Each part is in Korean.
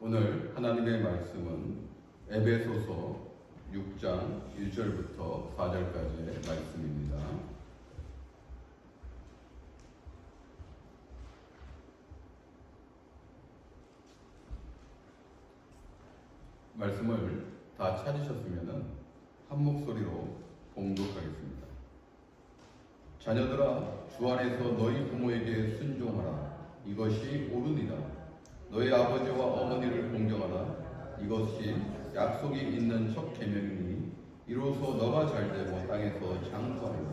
오늘 하나님의 말씀은 에베소서 6장 1절부터 4절까지의 말씀입니다. 말씀을 다 찾으셨으면 한 목소리로 봉독하겠습니다. 자녀들아, 주 안에서 너희 부모에게 순종하라. 이것이 옳으니라. 너희 아버지와 어머니를 공경하라. 이것이 약속이 있는 첫 계명이니 이로써 너가 잘되고 땅에서 장수하리라.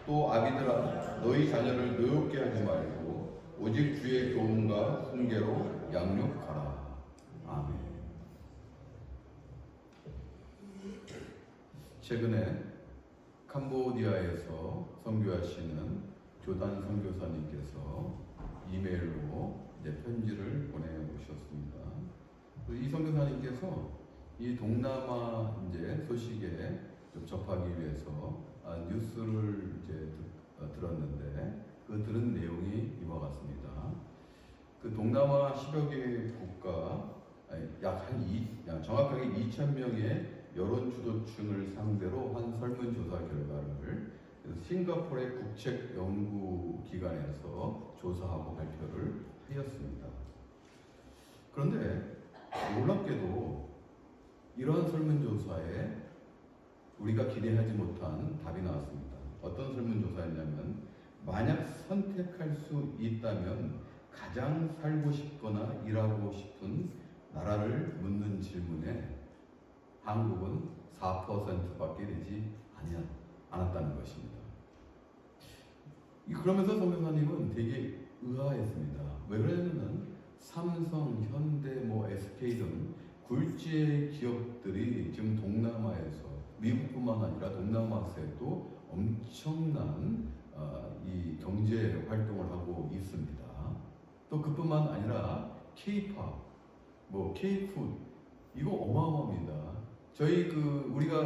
또 아비들아, 너희 자녀를 노엽게 하지 말고 오직 주의 교훈과 훈계로 양육하라. 아멘. 최근에 캄보디아에서 선교하시는 교단 선교사님께서 이메일로 편지를 보내오셨습니다. 이 선교사님께서 이 동남아 소식에 좀 접하기 위해서 뉴스를 들었는데 그 들은 내용이 이와 같습니다. 그 동남아 10여 개 국가 정확하게 2,000명의 여론 주도층을 상대로 한 설문조사 결과를 싱가포르의 국책연구기관에서 조사하고 발표를 하였습니다. 그런데 놀랍게도 이러한 설문조사에 우리가 기대하지 못한 답이 나왔습니다. 어떤 설문조사였냐면, 만약 선택할 수 있다면 가장 살고 싶거나 일하고 싶은 나라를 묻는 질문에 한국은 4%밖에 되지 않았다는 것입니다. 그러면서 선교사님은 되게 의아했습니다. 왜 그러냐면 삼성, 현대, SK 등 굴지의 기업들이 지금 동남아에서, 미국뿐만 아니라 동남아에서도 엄청난 이 경제 활동을 하고 있습니다. 또 그뿐만 아니라 K-팝, K-푸드, 이거 어마어마합니다. 우리가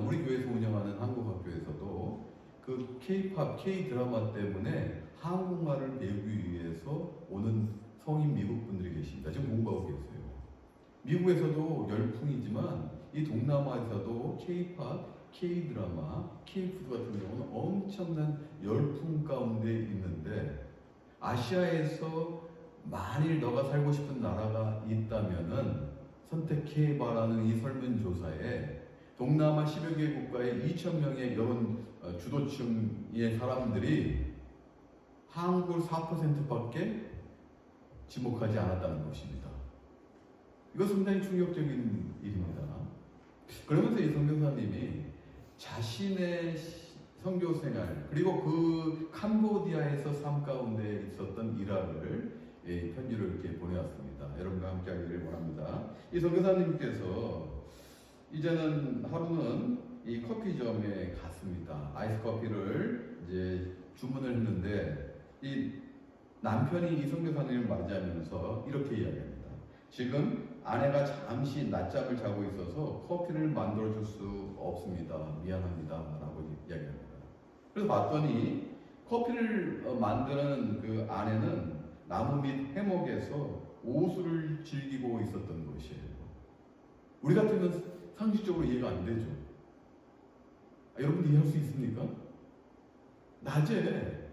우리 교회에서 운영하는 한국학교에서도 그 K-팝, K-드라마 때문에 한국말을 배우기 위해서 오는 성인 미국 분들이 계십니다. 지금 공부하고 계세요. 미국에서도 열풍이지만 이 동남아에서도 K-팝, K-드라마, K-푸드 같은 경우는 엄청난 열풍 가운데 있는데, 아시아에서 만일 너가 살고 싶은 나라가 있다면은 선택해봐라는 이 설문조사에 동남아 10여 개 국가의 2,000명의 여론 주도층의 사람들이 한국을 4%밖에 지목하지 않았다는 것입니다. 이거 상당히 충격적인 일입니다. 그러면서 이 선교사님이 자신의 선교 생활, 그리고 그 캄보디아에서 삶 가운데 있었던 일화를 편지를 이렇게 보내왔습니다. 여러분과 함께 하기를 원합니다. 이 선교사님께서 이제는 하루는 이 커피점에 갔습니다. 아이스 커피를 주문을 했는데, 이 남편이 이 선교사님을 맞이하면서 이렇게 이야기합니다. 지금 아내가 잠시 낮잠을 자고 있어서 커피를 만들어줄 수 없습니다. 미안합니다. 라고 이야기합니다. 그래서 봤더니 커피를 만드는 그 아내는 나무 밑 해먹에서 오수를 즐기고 있었던 것이에요. 우리 같으면 상식적으로 이해가 안 되죠. 여러분 이해할 수 있습니까? 낮에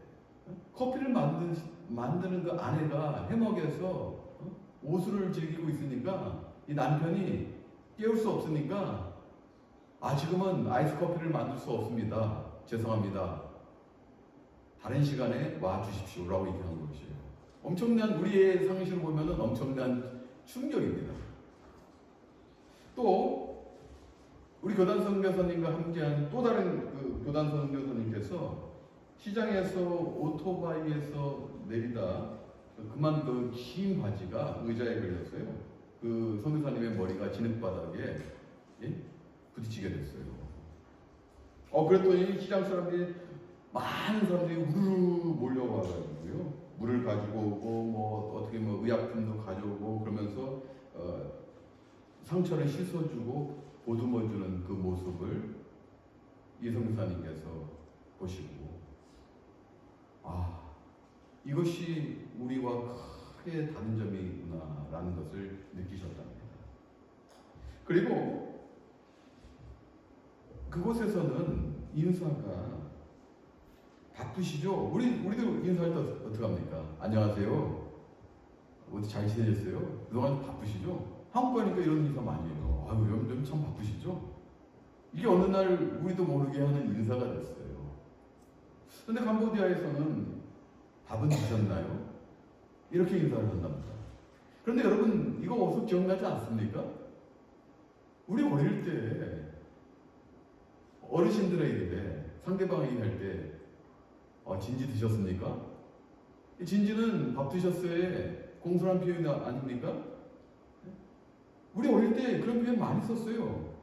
커피를 만드는 그 아내가 해먹에서 오수를 즐기고 있으니까 이 남편이 깨울 수 없으니까, 지금은 아이스 커피를 만들 수 없습니다. 죄송합니다. 다른 시간에 와 주십시오. 라고 얘기한 것이에요. 우리의 상식으로 보면은 엄청난 충격입니다. 또 우리 교단 선교사님과 함께한 또 다른 교단 선교사님께서 시장에서 오토바이에서 내리다 그만 긴 바지가 의자에 걸렸어요. 그 선교사님의 머리가 진흙바닥에 부딪히게 됐어요. 그랬더니 시장 많은 사람들이 우르르 몰려와가지고요, 물을 가지고 오고 의약품도 가져오고 그러면서 상처를 씻어주고 보듬어주는 그 모습을 이 선교사님께서 보시고, 이것이 우리와 크게 다른 점이 있구나라는 것을 그리고 그곳에서는 인사가 바쁘시죠? 우리도 인사할 때 어떻게 합니까? 안녕하세요. 어디 잘 지내셨어요? 그동안 바쁘시죠? 한국 가니까 이런 인사 많이 해요. 아유, 요즘 참 바쁘시죠? 이게 어느 날 우리도 모르게 하는 인사가 됐어요. 근데 캄보디아에서는 밥은 드셨나요? 이렇게 인사를 한답니다. 그런데 여러분, 이거 어서 기억나지 않습니까? 우리 어릴 때 어르신들에게 상대방이 할 때 진지 드셨습니까? 진지는 밥 드셨어요의 공손한 표현 아닙니까? 우리 어릴 때 그런 표현 많이 썼어요.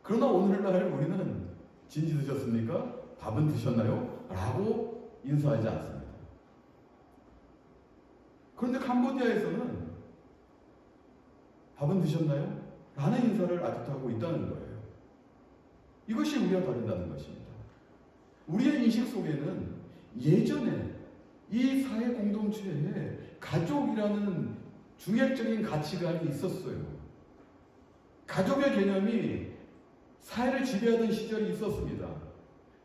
그러나 오늘날 우리는 진지 드셨습니까? 밥은 드셨나요? 라고 인사하지 않습니다. 그런데 캄보디아에서는 밥은 드셨나요? 라는 인사를 아직도 하고 있다는 거예요. 이것이 우리와 다른다는 것입니다. 우리의 인식 속에는 예전에 이 사회 공동체에 가족이라는 중핵적인 가치관이 있었어요. 가족의 개념이 사회를 지배하던 시절이 있었습니다.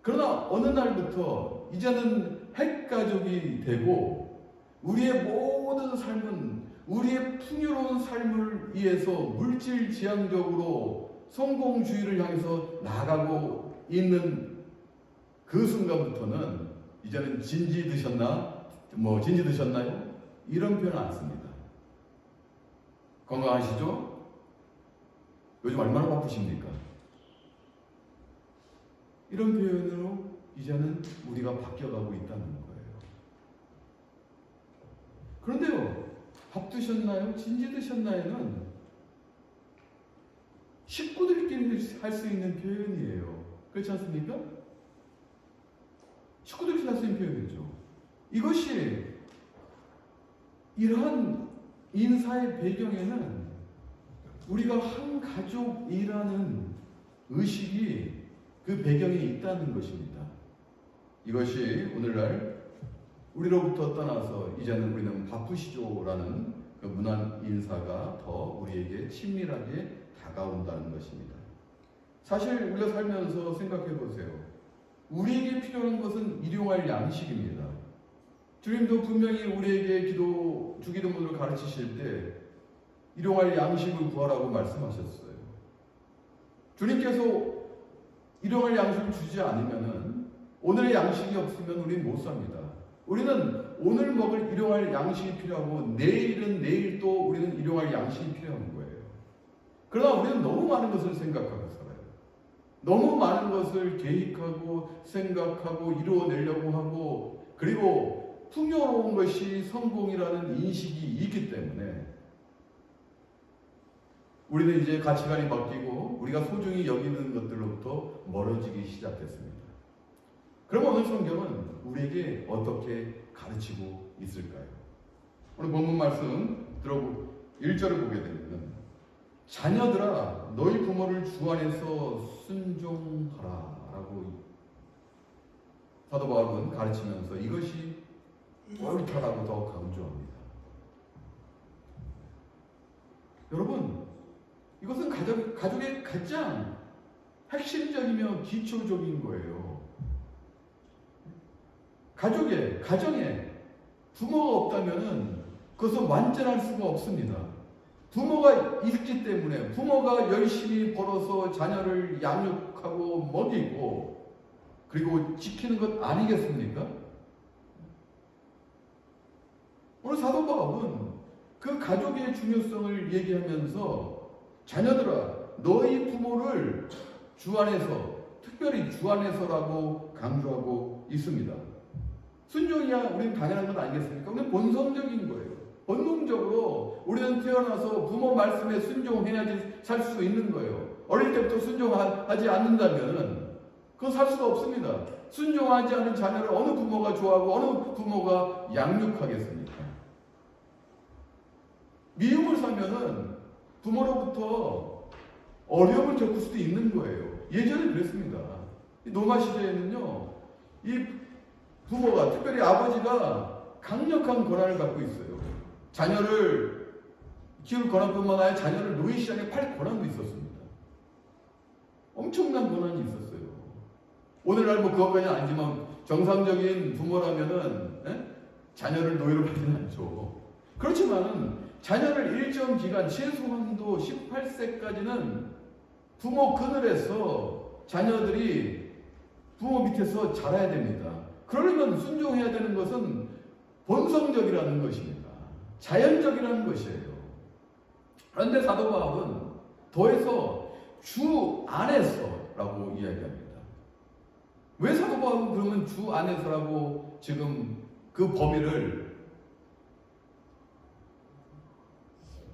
그러나 어느 날부터 이제는 핵가족이 되고 우리의 모든 삶은 우리의 풍요로운 삶을 위해서 물질지향적으로 성공주의를 향해서 나아가고 있는 그 순간부터는 이제는 진지 드셨나요? 이런 표현 안 씁니다. 건강하시죠? 요즘 얼마나 바쁘십니까? 이런 표현으로 이제는 우리가 바뀌어가고 있다는 거예요. 그런데요, 밥 드셨나요? 진지 드셨나요는 식구들끼리 할 수 있는 표현이에요. 그렇지 않습니까? 식구들끼리 할 수 있는 표현이죠. 이것이 이러한 인사의 배경에는 우리가 한 가족이라는 의식이 그 배경에 있다는 것입니다. 이것이 오늘날 우리로부터 떠나서 이제는 우리는 바쁘시죠라는 그 문안 인사가 더 우리에게 친밀하게 다가온다는 것입니다. 사실 우리가 살면서 생각해 보세요. 우리에게 필요한 것은 일용할 양식입니다. 주님도 분명히 우리에게 주기도문을 가르치실 때 일용할 양식을 구하라고 말씀하셨어요. 주님께서 일용할 양식을 주지 않으면 오늘의 양식이 없으면 우리는 못 삽니다. 우리는 오늘 먹을 일용할 양식이 필요하고 내일은 내일 또 우리는 일용할 양식이 필요한 거예요. 그러나 우리는 너무 많은 것을 생각하고 살아요. 너무 많은 것을 계획하고 생각하고 이루어내려고 하고 그리고 풍요로운 것이 성공이라는 인식이 있기 때문에 우리는 이제 가치관이 바뀌고 우리가 소중히 여기는 것들로부터 멀어지기 시작했습니다. 그럼 오늘 성경은 우리에게 어떻게 가르치고 있을까요? 오늘 본문 말씀 1절을 보게 되면 자녀들아 너희 부모를 주 안에서 순종하라 라고 사도 바울은 가르치면서 이것이 옳다라고 더 강조합니다. 여러분, 이것은 가족의 가장 핵심적이며 기초적인 거예요. 가정에 부모가 없다면 그것은 완전할 수가 없습니다. 부모가 있기 때문에 부모가 열심히 벌어서 자녀를 양육하고 먹이고 그리고 지키는 것 아니겠습니까? 오늘 사도 바울은 그 가족의 중요성을 얘기하면서 자녀들아 너희 부모를 주 안에서 특별히 주 안에서라고 강조하고 있습니다. 순종이야 우리는 당연한 건 아니겠습니까? 우리는 본성적인 거예요. 본능적으로 우리는 태어나서 부모 말씀에 순종해야지 살 수 있는 거예요. 어릴 때부터 순종하지 않는다면 그건 살 수가 없습니다. 순종하지 않은 자녀를 어느 부모가 좋아하고 어느 부모가 양육하겠습니까? 미움을 사면은 부모로부터 어려움을 겪을 수도 있는 거예요. 예전에 그랬습니다. 노마 시대에는요, 이 부모가, 특별히 아버지가 강력한 권한을 갖고 있어요. 자녀를 키울 권한뿐만 아니라 자녀를 노예 시장에 팔 권한도 있었습니다. 엄청난 고난이 있었어요. 오늘날 뭐 그것까지는 아니지만 정상적인 부모라면은 자녀를 노예로 받지는 않죠. 그렇지만은 자녀를 일정 기간 최소한도 18세까지는 부모 그늘에서 자녀들이 부모 밑에서 자라야 됩니다. 그러려면 순종해야 되는 것은 본성적이라는 것입니다. 자연적이라는 것이에요. 그런데 사도 바울은 더해서 주 안에서라고 이야기합니다. 왜 사도 바울은 그러면 주 안에서라고 지금 그 범위를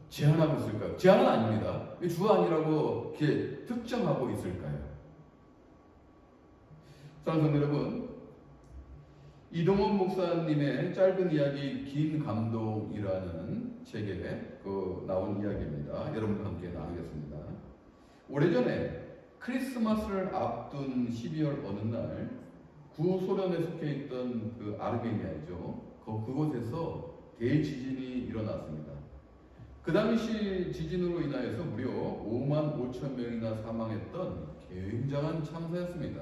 제한하고 있을까요? 제한은 아닙니다. 왜 주 안이라고 이렇게 특정하고 있을까요? 사랑하는 여러분, 이동원 목사님의 짧은 이야기 긴 감동이라는 책에 나온 이야기입니다. 여러분과 함께 나누겠습니다. 오래전에 크리스마스를 앞둔 12월 어느 날 구소련에 속해 있던 그 아르메니아이죠. 그곳에서 대지진이 일어났습니다. 그 당시 지진으로 인하여서 무려 5만 5천 명이나 사망했던 굉장한 참사였습니다.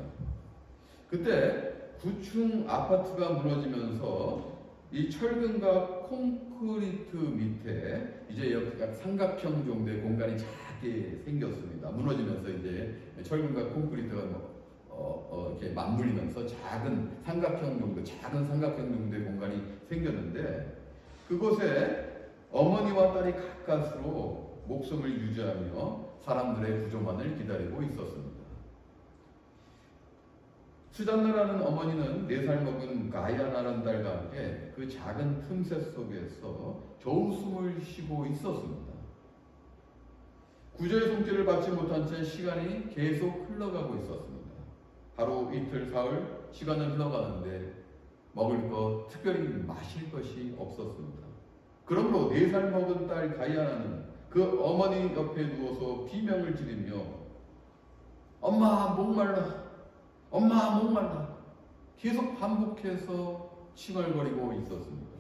그때 9층 아파트가 무너지면서 이 철근과 콘크리트 밑에 이제 약 삼각형 정도의 공간이 작게 생겼습니다. 무너지면서 이제 철근과 콘크리트가 이렇게 맞물리면서 작은 삼각형 정도의 공간이 생겼는데 그곳에 어머니와 딸이 가까스로 목숨을 유지하며 사람들의 구조만을 기다리고 있었습니다. 수잔나라는 어머니는 4살 먹은 가야나라는 딸과 함께 그 작은 틈새 속에서 겨우 숨을 쉬고 있었습니다. 구조의 손길을 받지 못한 채 시간이 계속 흘러가고 있었습니다. 하루, 이틀, 사흘 시간은 흘러가는데 먹을 것, 특별히 마실 것이 없었습니다. 그러므로 4살 먹은 딸 가야나는 그 어머니 옆에 누워서 비명을 지르며 엄마 목말라, 엄마 목말라 계속 반복해서 칭얼거리고 있었습니다.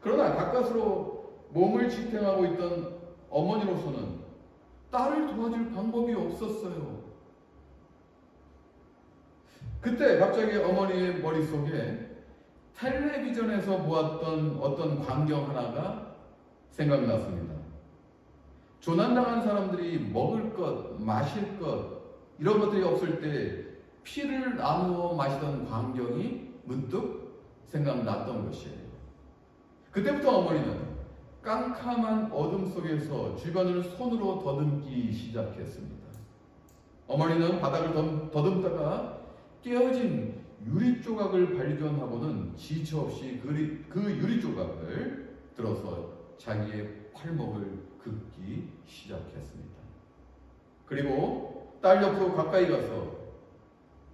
그러나 가까스로 몸을 지탱하고 있던 어머니로서는 딸을 도와줄 방법이 없었어요. 그때 갑자기 어머니의 머릿속에 텔레비전에서 보았던 어떤 광경 하나가 생각났습니다. 조난당한 사람들이 먹을 것, 마실 것 이런 것들이 없을 때 피를 나누어 마시던 광경이 문득 생각났던 것이에요. 그때부터 어머니는 깜깜한 어둠 속에서 주변을 손으로 더듬기 시작했습니다. 어머니는 바닥을 더듬다가 깨어진 유리 조각을 발견하고는 지체 없이 그 유리 조각을 들어서 자기의 팔목을 긋기 시작했습니다. 그리고 딸 옆으로 가까이 가서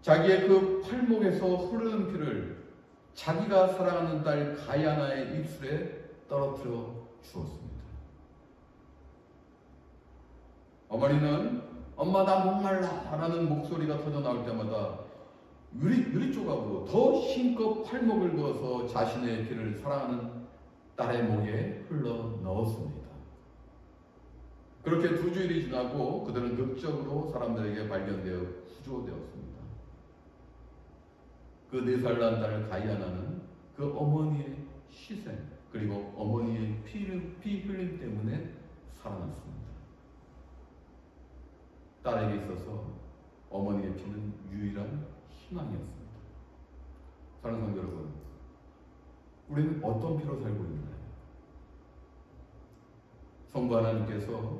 자기의 그 팔목에서 흐르는 피를 자기가 사랑하는 딸 가야나의 입술에 떨어뜨려 주었습니다. 어머니는 엄마 나 목말라 라는 목소리가 터져 나올 때마다 유리 조각으로 더 힘껏 팔목을 그어서 자신의 피를 사랑하는 딸의 목에 흘러 넣었습니다. 그렇게 2주일이 지나고 그들은 극적으로 사람들에게 발견되어 구조되었습니다. 그 4살 난 딸 가야나는 그 어머니의 희생 그리고 어머니의 피 흘림 때문에 살아났습니다. 딸에게 있어서 어머니의 피는 유일한 희망이었습니다. 사랑하는 성도 여러분, 우리는 어떤 피로 살고 있나요? 성부 하나님께서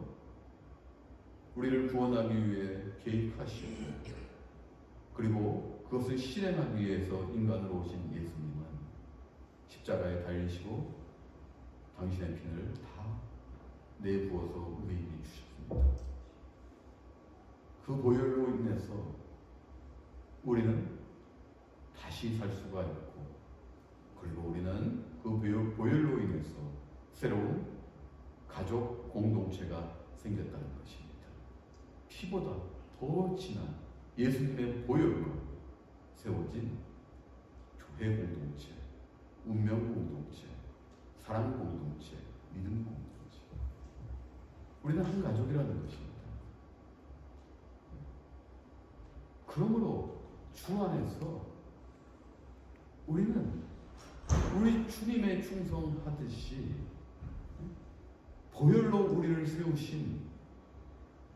우리를 구원하기 위해 개입하시고 그리고 그것을 실행하기 위해서 인간으로 오신 예수님은 십자가에 달리시고 당신의 피를 다 내부어서 우리에게 주셨습니다. 그 보혈로 인해서 우리는 다시 살 수가 있고 그리고 우리는 그 보혈로 인해서 새로운 가족 공동체가 생겼다는 것입니다. 피보다 더 진한 예수님의 보혈로 세워진 교회 공동체, 운명 공동체, 사랑 공동체, 믿음 공동체. 우리는 한 가족이라는 것입니다. 그러므로 주 안에서 우리는 우리 주님의 충성하듯이 보혈로 우리를 세우신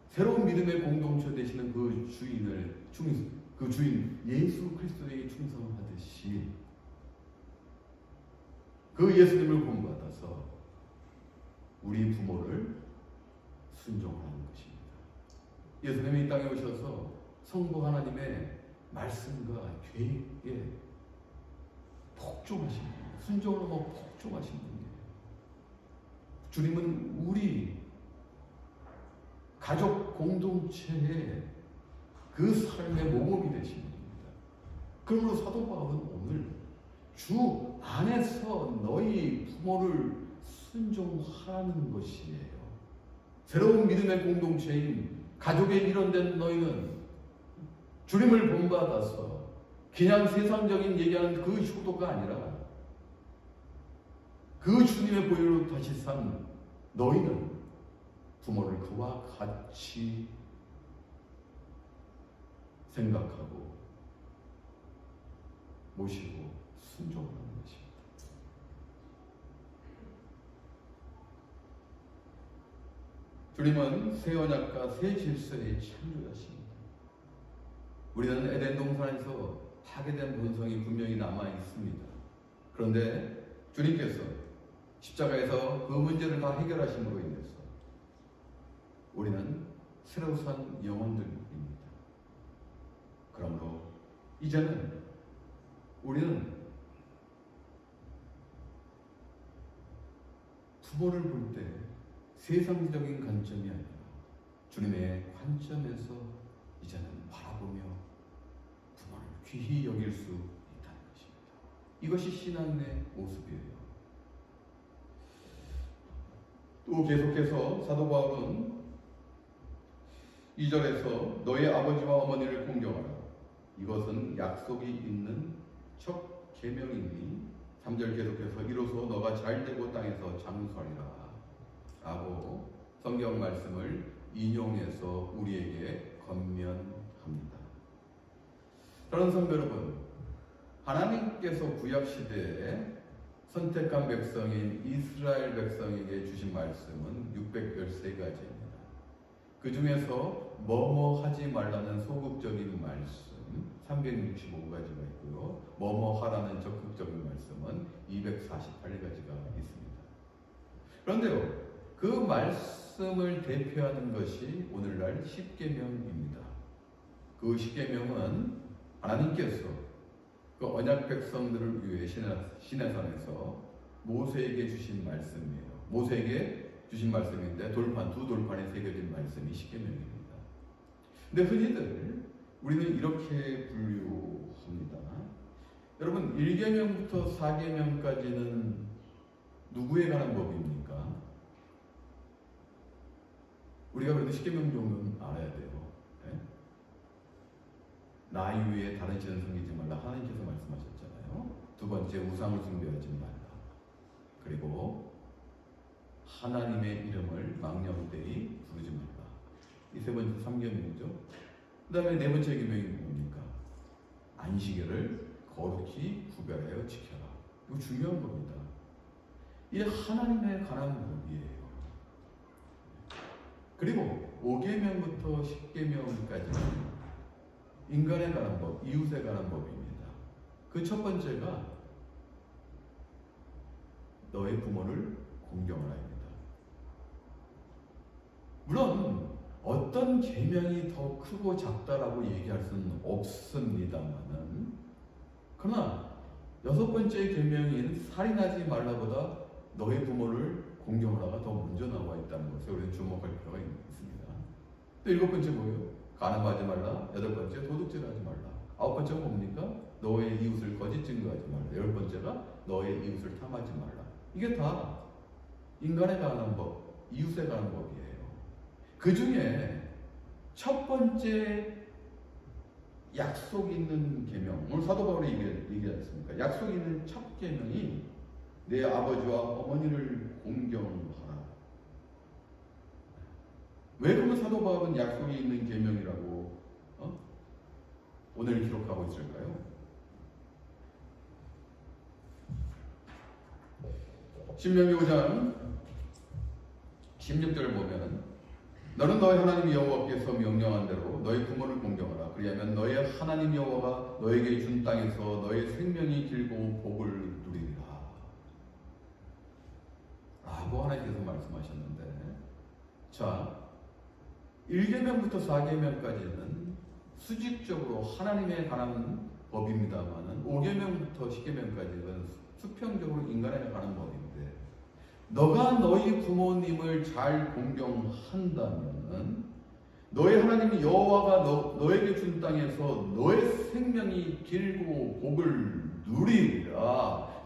새로운 믿음의 공동체 되시는 그 주인 예수 그리스도에게 충성하듯이 그 예수님을 본받아서 우리 부모를 순종하는 것입니다. 예수님이 이 땅에 오셔서 성부 하나님의 말씀과 계획에 복종하신 분이에요. 순종을 넘어 복종하신 분이에요. 주님은 우리 가족 공동체의 그 삶의 모범이 되신 분입니다. 그러므로 사도 바울은 오늘 주 안에서 너희 부모를 순종하는 것이에요. 새로운 믿음의 공동체인 가족에 일원된 너희는 주님을 본받아서 그냥 세상적인 얘기하는 그 효도가 아니라 그 주님의 보혈로 다시 산 너희는 부모를 그와 같이 생각하고 모시고 순종하는 것입니다. 주님은 새 언약과 새 질서의 창조자십니다. 우리는 에덴 동산에서 파괴된 본성이 분명히 남아 있습니다. 그런데 주님께서 십자가에서 그 문제를 다 해결하심으로 인해서 우리는 새로 산 영혼들입니다. 그러므로 이제는 우리는 부모를 볼 때 세상적인 관점이 아니라 주님의 관점에서 이제는 바라보며 부모를 귀히 여길 수 있다는 것입니다. 이것이 신앙의 모습이에요. 또 계속해서 사도 바울은 2절에서 너의 아버지와 어머니를 공경하라. 이것은 약속이 있는 첫 계명이니 3절 계속해서 이로써 너가 잘되고 땅에서 장수하리라 라고 성경 말씀을 인용해서 우리에게 권면합니다. 그런 성도 여러분, 하나님께서 구약시대에 선택한 백성인 이스라엘 백성에게 주신 말씀은 613가지입니다. 그 중에서 뭐뭐 하지 말라는 소극적인 말씀 365가지가 있고요. 뭐뭐 하라는 적극적인 말씀은 248가지가 있습니다. 그런데요, 그 말씀을 대표하는 것이 오늘날 십계명입니다. 그 십계명은 하나님께서 그 언약 백성들을 위해 시내산에서 모세에게 주신 말씀이에요. 모세에게 주신 말씀인데 두 돌판에 새겨진 말씀이 십계명입니다. 근데 흔히들 우리는 이렇게 분류합니다. 여러분 1계명부터 4계명까지는 누구에 관한 법입니까? 우리가 그래도 10계명 정도는 알아야 돼요. 네? 나 이외에 다른 신을 섬기지 말라. 하나님께서 말씀하셨잖아요. 두 번째, 우상을 숭배하지 말라. 그리고 하나님의 이름을 망령되이 부르지 말라. 이 세 번째 3계명이죠. 그 다음에 네 번째 계명이 뭡니까? 안식일을 거룩히 구별하여 지켜라. 이거 중요한 겁니다. 이게 하나님에 관한 법이에요. 그리고 5계명부터 10계명까지는 인간에 관한 법, 이웃에 관한 법입니다. 그 첫 번째가 너의 부모를 공경하라입니다. 물론 어떤 계명이 더 크고 작다라고 얘기할 수는 없습니다만은, 그러나 6번째 계명인 살인하지 말라보다 너의 부모를 공경하라가 더 먼저 나와 있다는 것에 우리는 주목할 필요가 있습니다. 또 7번째 뭐예요? 간음하지 말라. 8번째 도둑질하지 말라. 9번째가 뭡니까? 너의 이웃을 거짓 증거하지 말라. 10번째가 너의 이웃을 탐하지 말라. 이게 다 인간에 관한 법, 이웃에 관한 법이에요. 그 중에 첫 번째 약속 있는 계명, 오늘 사도 바울이 얘기하지 않습니까? 약속 있는 첫 계명이 내 아버지와 어머니를 공경하라. 왜 그러면 사도 바울은 약속이 있는 계명이라고 오늘 기록하고 있을까요? 신명기 5장 16절을 보면 너는 너희 하나님 여호와께서 명령한 대로 너희 부모를 공경하라. 그리하면 너희 하나님 여호와가 너에게 준 땅에서 너희 생명이 길고 복을 누리리라. 라고 하나님께서 말씀하셨는데, 자, 1계명부터 4계명까지는 수직적으로 하나님에 관한 법입니다만 5계명부터 10계명까지는 수평적으로 인간에 관한 법인데, 너가 너희 부모님을 잘 공경한다면 너희 하나님 여호와가 너에게 준 땅에서 너의 생명이 길고 복을 누리리라.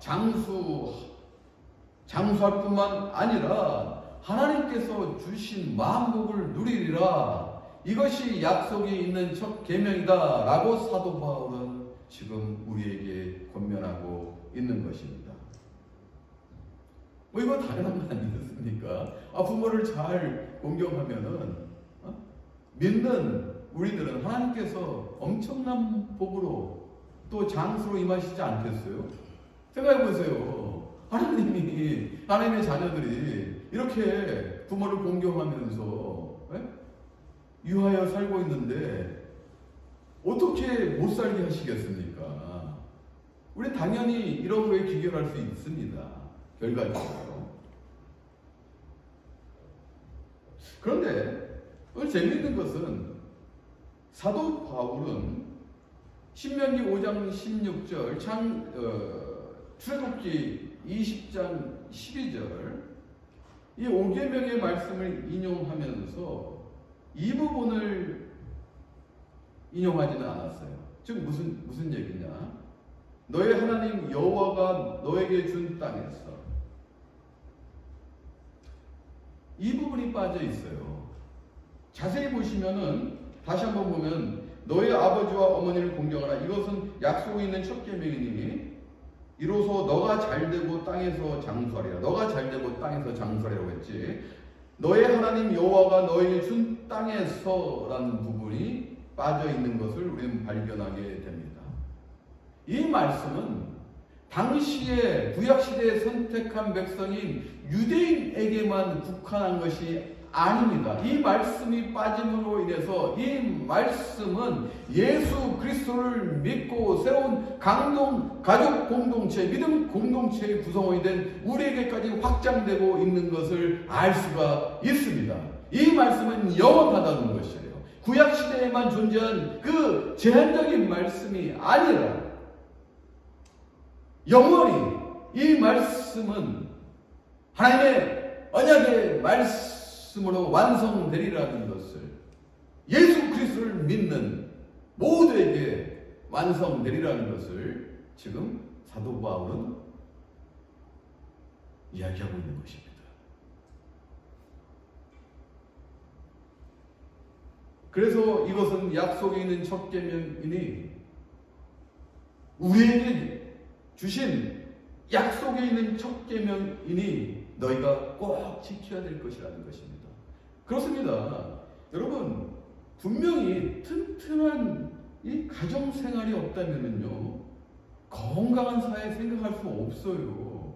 장수할 뿐만 아니라 하나님께서 주신 만복을 누리리라. 이것이 약속이 있는 첫 계명이다 라고 사도 바울은 지금 우리에게 권면하고 있는 것입니다. 뭐 이거 당연한 거 아니겠습니까? 부모를 잘 공경하면은 믿는 우리들은 하나님께서 엄청난 복으로 또 장수로 임하시지 않겠어요? 생각해 보세요. 하나님의 자녀들이 이렇게 부모를 공경하면서 유하여 살고 있는데 어떻게 못 살게 하시겠습니까? 우리 당연히 이런 거에 기결할 수 있습니다. 결과적으로. 그런데 오늘 재미있는 것은 사도 바울은 신명기 5장 16절 출애굽기 20장 12절 이 5계명의 말씀을 인용하면서 이 부분을 인용하지는 않았어요. 즉 무슨 얘기냐? 너의 하나님 여호와가 너에게 준 땅에서 이 부분이 빠져 있어요. 자세히 보시면은 다시 한번 보면 너의 아버지와 어머니를 공경하라. 이것은 약속이 있는 첫 계명이니 이로써 너가 잘되고 땅에서 장수하리라. 너가 잘되고 땅에서 장수하리라고 했지. 너의 하나님 여호와가 너에게 준 땅에서라는 부분이 빠져 있는 것을 우리는 발견하게 됩니다. 이 말씀은 당시에 구약시대에 선택한 백성인 유대인에게만 국한한 것이 아닙니다. 이 말씀이 빠짐으로 인해서 이 말씀은 예수 그리스도를 믿고 세운 가족 공동체, 믿음 공동체의 구성원이 된 우리에게까지 확장되고 있는 것을 알 수가 있습니다. 이 말씀은 영원하다는 것이에요. 구약시대에만 존재한 그 제한적인 말씀이 아니라 영원히 이 말씀은 하나님의 언약의 말씀으로 완성되리라는 것을 예수 그리스도를 믿는 모두에게 완성되리라는 것을 지금 사도 바울은 이야기하고 있는 것입니다. 그래서 이것은 약속에 있는 첫 계명이니 우리에게 주신 약속에 있는 첫 계명이니 너희가 꼭 지켜야 될 것이라는 것입니다. 그렇습니다. 여러분, 분명히 튼튼한 이 가정 생활이 없다면요 건강한 사회 생각할 수 없어요.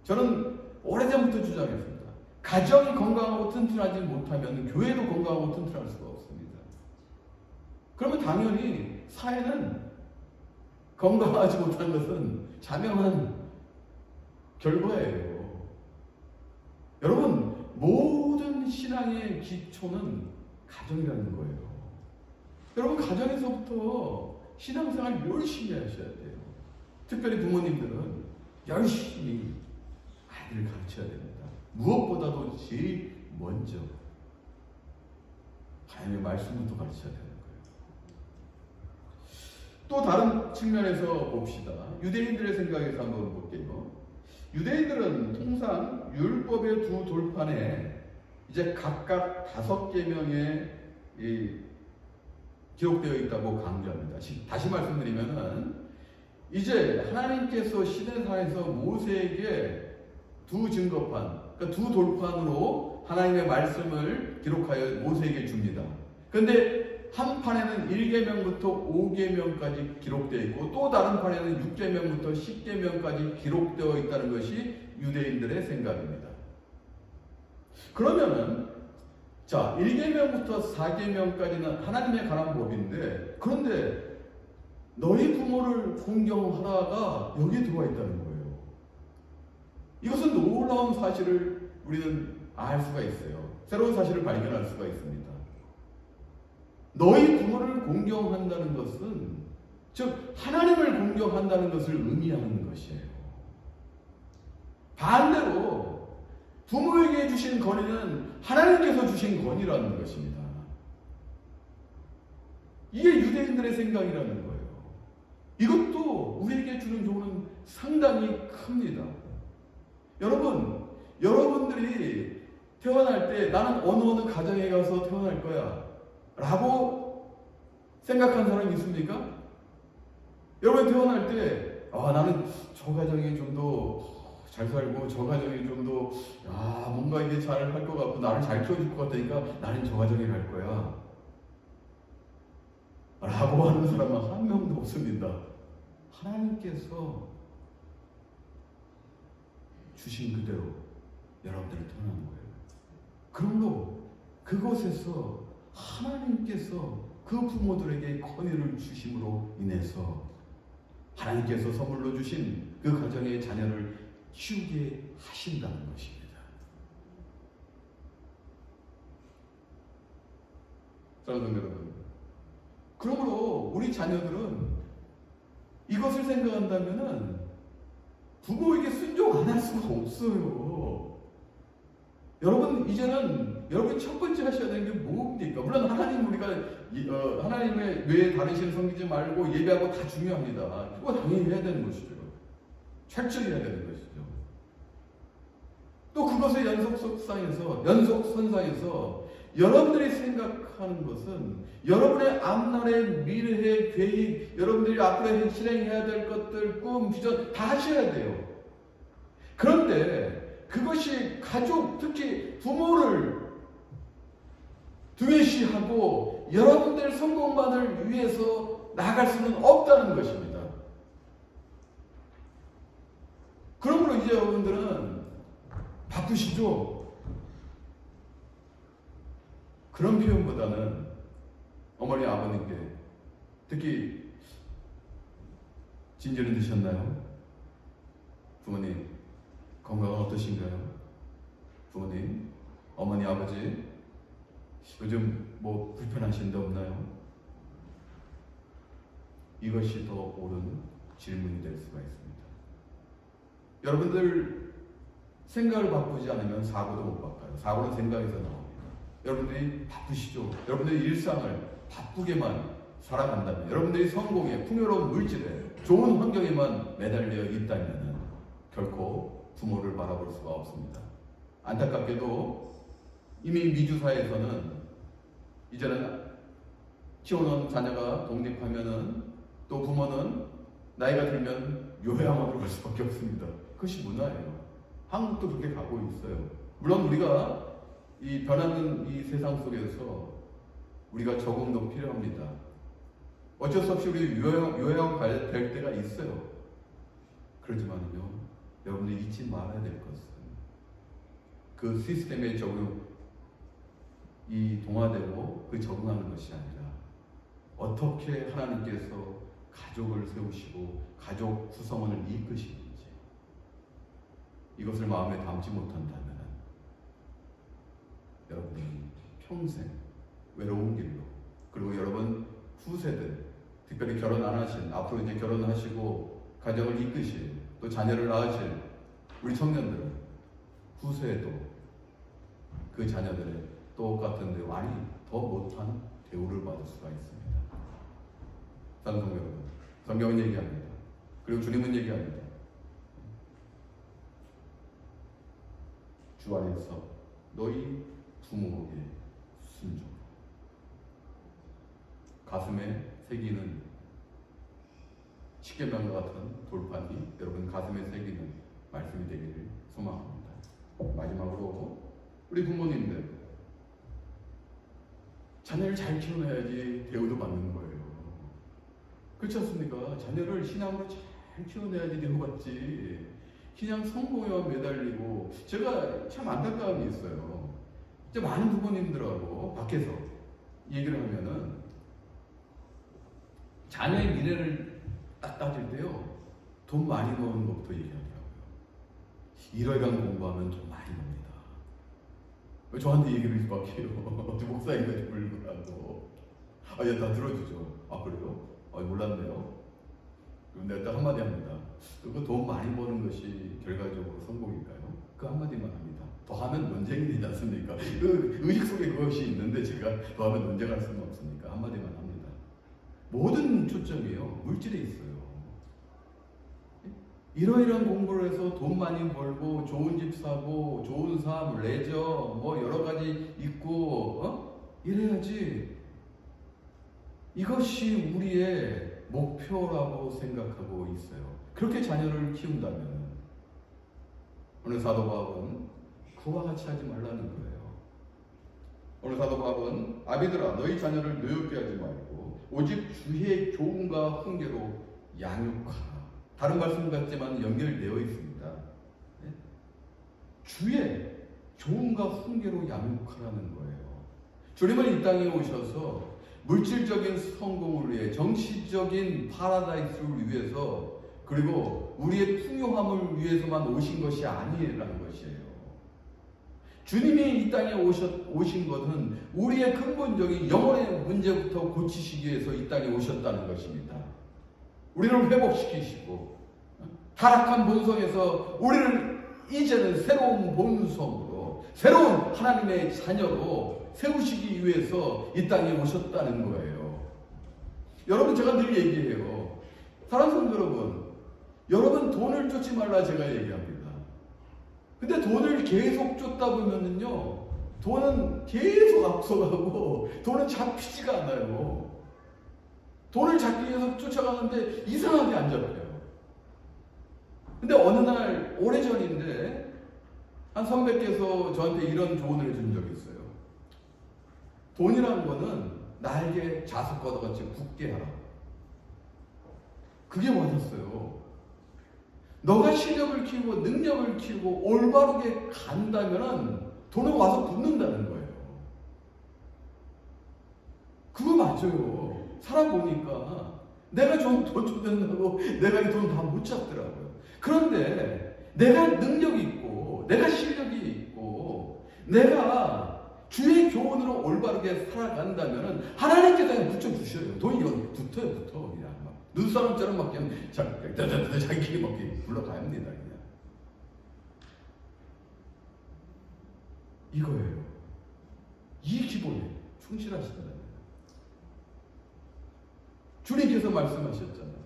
저는 오래전부터 주장했습니다. 가정이 건강하고 튼튼하지 못하면 교회도 건강하고 튼튼할 수가 없습니다. 그러면 당연히 사회는 건강하지 못한 것은 자명한 결과예요. 여러분, 모든 신앙의 기초는 가정이라는 거예요. 여러분, 가정에서부터 신앙생활 열심히 하셔야 돼요. 특별히 부모님들은 열심히 아이들을 가르쳐야 됩니다. 무엇보다도 제일 먼저 하나님의 말씀부터 가르쳐야 되는 거예요. 또 다른 측면에서 봅시다. 유대인들의 생각에서 한번 볼게요. 유대인들은 통상 율법의 두 돌판에 이제 각각 5계명에 기록되어 있다고 강조합니다. 다시 말씀드리면은 이제 하나님께서 시내산에서 모세에게 두 증거판, 그러니까 두 돌판으로 하나님의 말씀을 기록하여 모세에게 줍니다. 그런데 한 판에는 1계명부터 5계명까지 기록되어 있고 또 다른 판에는 6계명부터 10계명까지 기록되어 있다는 것이 유대인들의 생각입니다. 그러면은 자, 1계명부터 4계명까지는 하나님에 관한 법인데 그런데 너희 부모를 공경하라가 여기에 들어와 있다는 거예요. 이것은 놀라운 사실을 우리는 알 수가 있어요. 새로운 사실을 발견할 수가 있습니다. 너희 부모를 공경한다는 것은 즉 하나님을 공경한다는 것을 의미하는 것이에요. 반대로 부모에게 주신 권위는 하나님께서 주신 권위라는 것입니다. 이게 유대인들의 생각이라는 거예요. 이것도 우리에게 주는 교훈은 상당히 큽니다. 여러분들이 태어날 때 나는 어느 가정에 가서 태어날 거야 라고 생각한 사람이 있습니까? 여러분 태어날 때 나는 저 가정이 좀 더 잘 살고 저 가정이 좀 더 뭔가 이게 잘 할 것 같고 나를 잘 키워줄 것 같으니까 나는 저 가정에 갈 거야 라고 하는 사람은 한 명도 없습니다. 하나님께서 주신 그대로 여러분들을 태어난 거예요. 그러므로 그곳에서 하나님께서 그 부모들에게 권위를 주심으로 인해서 하나님께서 선물로 주신 그 가정의 자녀를 키우게 하신다는 것입니다. 사랑하는 여러분, 그러므로 우리 자녀들은 이것을 생각한다면은 부모에게 순종 안 할 수가 없어요. 여러분 이제는 여러분이 첫 번째 하셔야 되는 게 뭡니까? 물론 하나님의 외에 다른 신 섬기지 말고 예배하고 다 중요합니다. 그거 당연히 해야 되는 것이죠. 철저히 해야 되는 것이죠. 또 그것의 연속선상에서 여러분들이 생각하는 것은 여러분의 앞날의 미래의 계획, 여러분들이 앞으로 실행해야 될 것들, 꿈, 비전 다 하셔야 돼요. 그런데 그것이 가족, 특히 부모를 등외시하고 여러분들 성공만을 위해서 나갈 수는 없다는 것입니다. 그러므로 이제 여러분들은 바쁘시죠? 그런 표현보다는 어머니, 아버님께 특히 진저는 드셨나요? 부모님 건강은 어떠신가요? 부모님, 어머니, 아버지 요즘 뭐 불편하신 데 없나요? 이것이 더 옳은 질문이 될 수가 있습니다. 여러분들 생각을 바꾸지 않으면 사고도 못 바꿔요. 사고는 생각에서 나옵니다. 여러분들이 바쁘시죠? 여러분들의 일상을 바쁘게만 살아간다면, 여러분들이 성공에, 풍요로운 물질에, 좋은 환경에만 매달려 있다면 결코 부모를 바라볼 수가 없습니다. 안타깝게도 이미 미주사에서는 이제는 키워놓은 자녀가 독립하면은 또 부모는 나이가 들면 요양원으로 갈 수밖에 없습니다. 그것이 문화예요. 한국도 그렇게 가고 있어요. 물론 우리가 이 변하는 이 세상 속에서 우리가 적응도 필요합니다. 어쩔 수 없이 우리 요양원 가야 될 때가 있어요. 그렇지만요, 여러분들이 잊지 말아야 될 것은 그 시스템에 동화되고 그 적응하는 것이 아니라 어떻게 하나님께서 가족을 세우시고 가족 구성원을 이끄시는지 이것을 마음에 담지 못한다면 여러분이 평생 외로운 길로, 그리고 여러분 후세들, 특별히 결혼 안 하신, 앞으로 이제 결혼하시고 가정을 이끄실, 또 자녀를 낳으실 우리 청년들은 후세에도 그 자녀들의 똑같은 대우, 아니 더 못한 대우를 받을 수가 있습니다. 사랑하는 성도 여러분, 성경은 얘기합니다. 그리고 주님은 얘기합니다. 주 안에서 너희 부모에게 순종. 가슴에 새기는 십계명과 같은 돌판이 여러분 가슴에 새기는 말씀이 되기를 소망합니다. 마지막으로 우리 부모님들, 자녀를 잘 키워내야지 대우도 받는 거예요. 그렇지 않습니까? 자녀를 신앙으로 잘 키워내야지 대우받지. 그냥 성공에만 매달리고, 제가 참 안타까움이 있어요. 이제 많은 부모님들하고 밖에서 얘기를 하면은 자녀의 미래를 딱 따질 때요, 돈 많이 버는 것부터 얘기하더라고요. 이러이러한 공부하면 돈 많이 법니다. 왜 저한테 얘기를 수밖에요? 목사님까지 불구하고. 예, 다 들어주죠. 아, 그래요? 몰랐네요. 그럼 내가 딱 한마디 합니다. 그 돈 많이 버는 것이 결과적으로 성공일까요? 그 한마디만 합니다. 더하면 논쟁이 되지 않습니까? 그 의식 속에 그것이 있는데 제가 더하면 논쟁할 수는 없으니까 한마디만 합니다. 모든 초점이요, 물질에 있어요. 이러이러한 공부를 해서 돈 많이 벌고 좋은 집 사고 좋은 삶, 레저 뭐 여러 가지 있고 이래야지, 이것이 우리의 목표라고 생각하고 있어요. 그렇게 자녀를 키운다면 오늘 사도 바울은 그와 같이 하지 말라는 거예요. 오늘 사도 바울은 아비들아 너희 자녀를 노엽게 하지 말고 오직 주의 교훈과 훈계로 양육하라. 다른 말씀 같지만 연결되어 있습니다. 네? 주의 교훈과 훈계로 양육하라는 거예요. 주님은 이 땅에 오셔서 물질적인 성공을 위해, 정치적인 파라다이스를 위해서, 그리고 우리의 풍요함을 위해서만 오신 것이 아니라는 것이에요. 주님이 이 땅에 오신 것은 우리의 근본적인 영혼의 문제부터 고치시기 위해서 이 땅에 오셨다는 것입니다. 우리를 회복시키시고 타락한 본성에서 우리를 이제는 새로운 본성으로, 새로운 하나님의 자녀로 세우시기 위해서 이 땅에 오셨다는 거예요. 여러분, 제가 늘 얘기해요. 사랑하는 성도 여러분, 여러분 돈을 쫓지 말라 제가 얘기합니다. 근데 돈을 계속 쫓다 보면은요, 돈은 계속 앞서가고 돈은 잡히지가 않아요. 돈을 잡기 위해서 쫓아가는데 이상하게 안 잡혀요. 근데 어느 날, 오래전인데 한 선배께서 저한테 이런 조언을 해준 적이 있어요. 돈이라는 거는 나에게 자석과도 같이 굳게 하라. 그게 맞았어요. 너가 실력을 키우고 능력을 키우고 올바르게 간다면 돈은 와서 붙는다는 거예요. 그거 맞아요. 살아보니까 내가 좀 돈 쫓는다고 내가 이 돈 다 못 잡더라고요. 그런데 내가 능력이 있고 내가 실력이 있고 내가 주의 교훈으로 올바르게 살아간다면 하나님께서 그냥 붙여주셔요. 돈이 붙어 그냥 막 눈사람처럼 막 그냥 자기끼리 막 굴러갑니다. 그냥 이거예요. 이 기본에 충실하시더라고요. 주님께서 말씀하셨잖아요.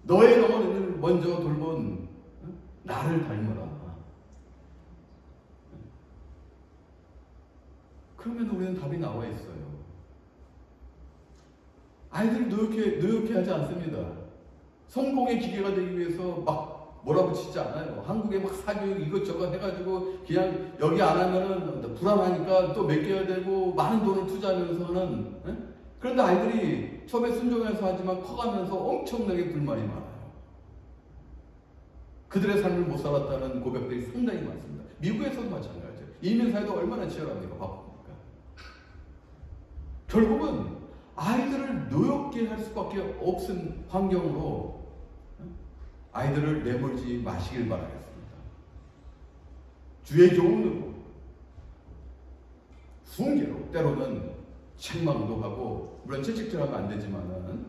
너의 영혼을 먼저 돌본 나를 닮으라. 그러면 우리는 답이 나와 있어요. 아이들을 노역해 하지 않습니다. 성공의 기계가 되기 위해서 막 몰아붙이지 않아요. 한국에 막 사교육 이것저것 해가지고 그냥 여기 안 하면은 불안하니까 또 맡겨야 되고 많은 돈을 투자하면서는, 그런데 아이들이 처음에 순종해서 하지만 커가면서 엄청나게 불만이 많아요. 그들의 삶을 못 살았다는 고백들이 상당히 많습니다. 미국에서도 마찬가지예요. 이민사회도 얼마나 치열합니까? 바쁩니까? 결국은 아이들을 노엽게 할 수밖에 없은 환경으로 아이들을 내몰지 마시길 바라겠습니다. 주의 교훈으로, 훈계로, 때로는 책망도 하고, 물론 채찍질하면 안 되지만은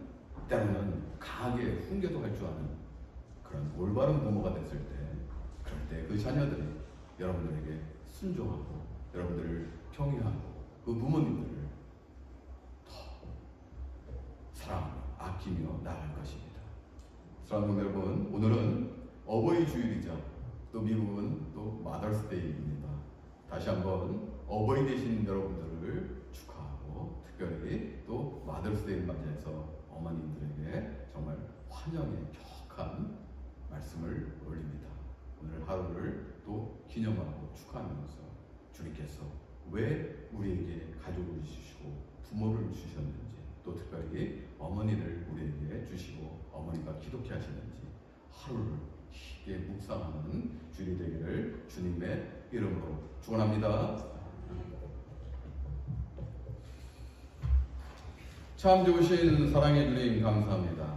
때로는 강하게 훈계도 할 줄 아는 그런 올바른 부모가 됐을 때, 그럴 때 그 자녀들이 여러분들에게 순종하고 여러분들을 경외하고 그 부모님들을 더 사랑하며 아끼며 나아갈 것입니다. 사랑하는 여러분, 오늘은 어버이 주일이죠. 또 미국은 또 마더스데이입니다. 다시 한번 어버이 되신 여러분들을 축하하고 특별히 또 마더스데이를 맞이해서 어머님들에게 정말 환영의 격한 말씀을 올립니다. 오늘 하루를 또 기념하고 축하하면서 주님께서 왜 우리에게 가족을 주시고 부모를 주셨는지, 또 특별히 어머니를 우리에게 주시고 어머니가 기독해 하시는지 하루를 깊게 묵상하는 주일이 되기를 주님의 이름으로 축원합니다. 참 좋으신 사랑의 주님 감사합니다.